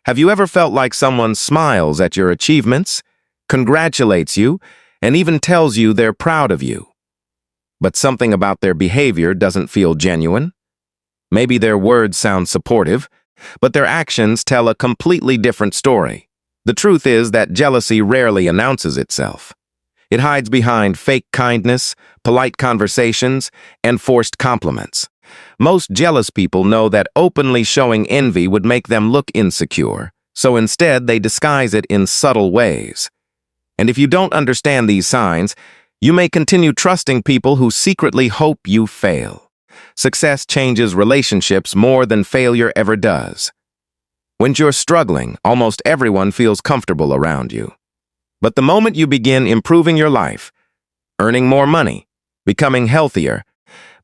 Have you ever felt like someone smiles at your achievements, congratulates you, and even tells you they're proud of you, but something about their behavior doesn't feel genuine? Maybe their words sound supportive, but their actions tell a completely different story. The truth is that jealousy rarely announces itself. It hides behind fake kindness, polite conversations, and forced compliments. Most jealous people know that openly showing envy would make them look insecure, so instead they disguise it in subtle ways. And if you don't understand these signs, you may continue trusting people who secretly hope you fail. Success changes relationships more than failure ever does. When you're struggling, almost everyone feels comfortable around you. But the moment you begin improving your life, earning more money, becoming healthier,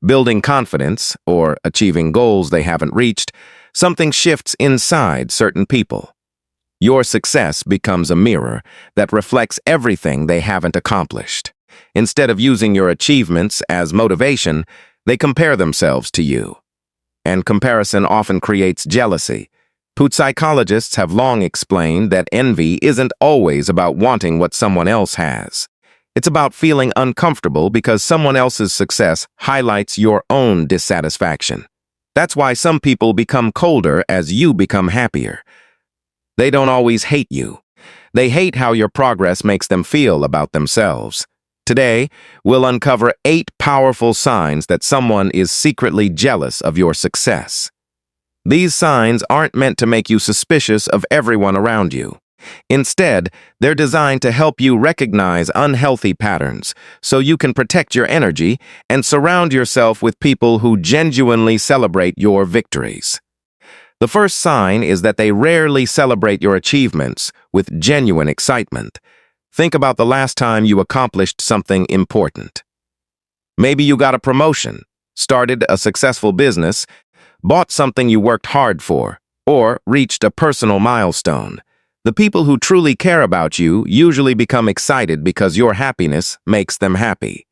building confidence, or achieving goals they haven't reached, something shifts inside certain people. Your success becomes a mirror that reflects everything they haven't accomplished. Instead of using your achievements as motivation, they compare themselves to you. And comparison often creates jealousy. Psychologists have long explained that envy isn't always about wanting what someone else has. It's about feeling uncomfortable because someone else's success highlights your own dissatisfaction. That's why some people become colder as you become happier. They don't always hate you. They hate how your progress makes them feel about themselves. Today, we'll uncover 8 powerful signs that someone is secretly jealous of your success. These signs aren't meant to make you suspicious of everyone around you. Instead, they're designed to help you recognize unhealthy patterns so you can protect your energy and surround yourself with people who genuinely celebrate your victories. The first sign is that they rarely celebrate your achievements with genuine excitement. Think about the last time you accomplished something important. Maybe you got a promotion, started a successful business, bought something you worked hard for, or reached a personal milestone. The people who truly care about you usually become excited because your happiness makes them happy.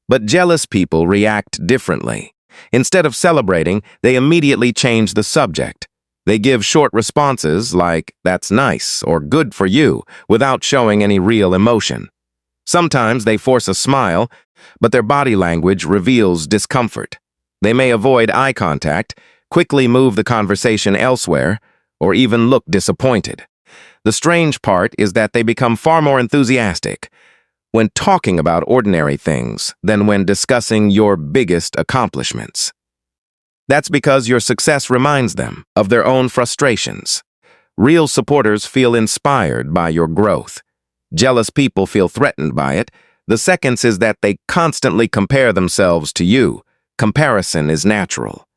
But jealous people react differently. Instead of celebrating, they immediately change the subject. They give short responses like, "That's nice," or "Good for you," without showing any real emotion. Sometimes they force a smile, but their body language reveals discomfort. They may avoid eye contact, quickly move the conversation elsewhere, or even look disappointed. The strange part is that they become far more enthusiastic when talking about ordinary things than when discussing your biggest accomplishments. That's because your success reminds them of their own frustrations. Real supporters feel inspired by your growth. Jealous people feel threatened by it. The second is that they constantly compare themselves to you. Comparison is natural.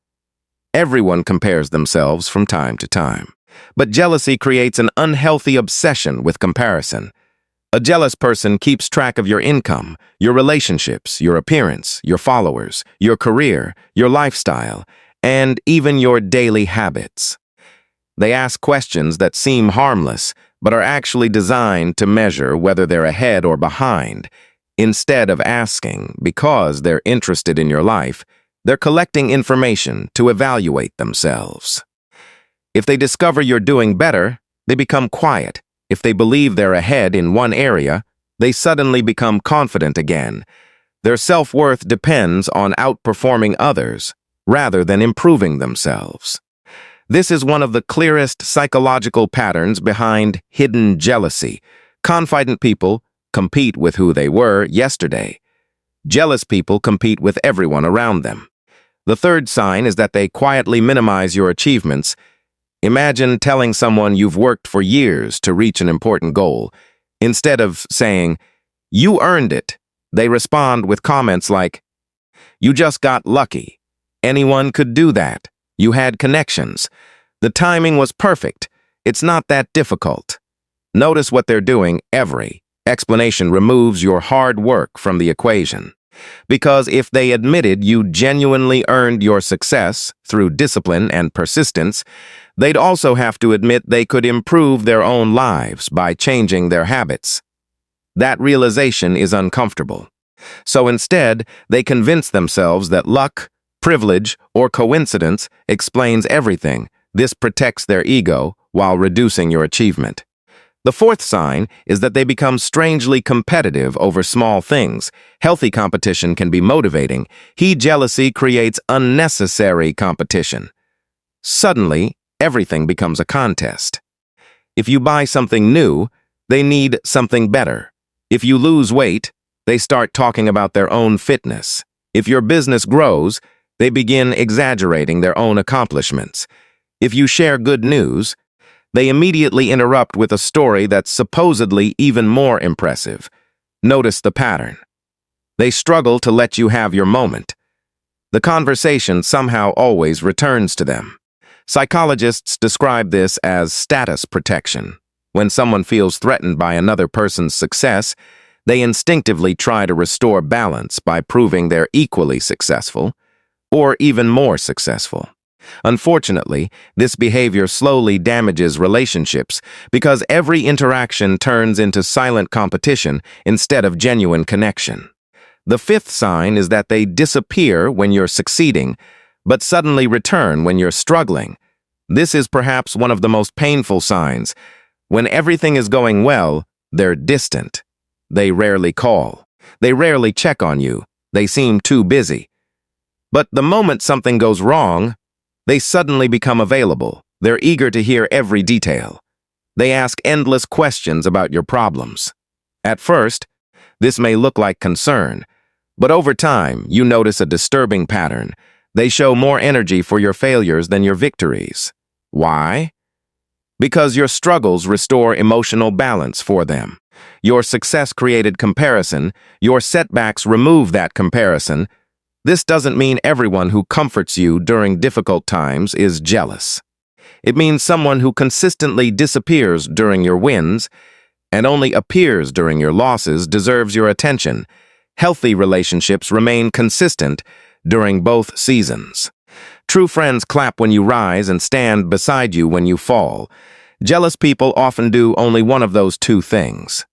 Everyone compares themselves from time to time. But jealousy creates an unhealthy obsession with comparison. A jealous person keeps track of your income, your relationships, your appearance, your followers, your career, your lifestyle, and even your daily habits. They ask questions that seem harmless, but are actually designed to measure whether they're ahead or behind. Instead of asking because they're interested in your life, they're collecting information to evaluate themselves. If they discover you're doing better, they become quiet. If they believe they're ahead in one area, they suddenly become confident again. Their self-worth depends on outperforming others rather than improving themselves. This is one of the clearest psychological patterns behind hidden jealousy. Confident people compete with who they were yesterday. Jealous people compete with everyone around them. The third sign is that they quietly minimize your achievements. Imagine telling someone you've worked for years to reach an important goal. Instead of saying, "You earned it," they respond with comments like, "You just got lucky. Anyone could do that. You had connections. The timing was perfect. It's not that difficult." Notice what they're doing. Every explanation removes your hard work from the equation. Because if they admitted you genuinely earned your success through discipline and persistence, they'd also have to admit they could improve their own lives by changing their habits. That realization is uncomfortable. So instead, they convince themselves that luck, privilege, or coincidence explains everything. This protects their ego while reducing your achievement. The fourth sign is that they become strangely competitive over small things. Healthy competition can be motivating. Jealousy creates unnecessary competition. Suddenly, everything becomes a contest. If you buy something new, they need something better. If you lose weight, they start talking about their own fitness. If your business grows, they begin exaggerating their own accomplishments. If you share good news, they immediately interrupt with a story that's supposedly even more impressive. Notice the pattern. They struggle to let you have your moment. The conversation somehow always returns to them. Psychologists describe this as status protection. When someone feels threatened by another person's success, they instinctively try to restore balance by proving they're equally successful or even more successful. Unfortunately, this behavior slowly damages relationships because every interaction turns into silent competition instead of genuine connection. The fifth sign is that they disappear when you're succeeding, but suddenly return when you're struggling. This is perhaps one of the most painful signs. When everything is going well, they're distant. They rarely call. They rarely check on you. They seem too busy. But the moment something goes wrong, they suddenly become available. They're eager to hear every detail. They ask endless questions about your problems. At first, this may look like concern, but over time, you notice a disturbing pattern. They show more energy for your failures than your victories. Why? Because your struggles restore emotional balance for them. Your success created comparison. Your setbacks remove that comparison. This doesn't mean everyone who comforts you during difficult times is jealous. It means someone who consistently disappears during your wins and only appears during your losses deserves your attention. Healthy relationships remain consistent during both seasons. True friends clap when you rise and stand beside you when you fall. Jealous people often do only one of those two things.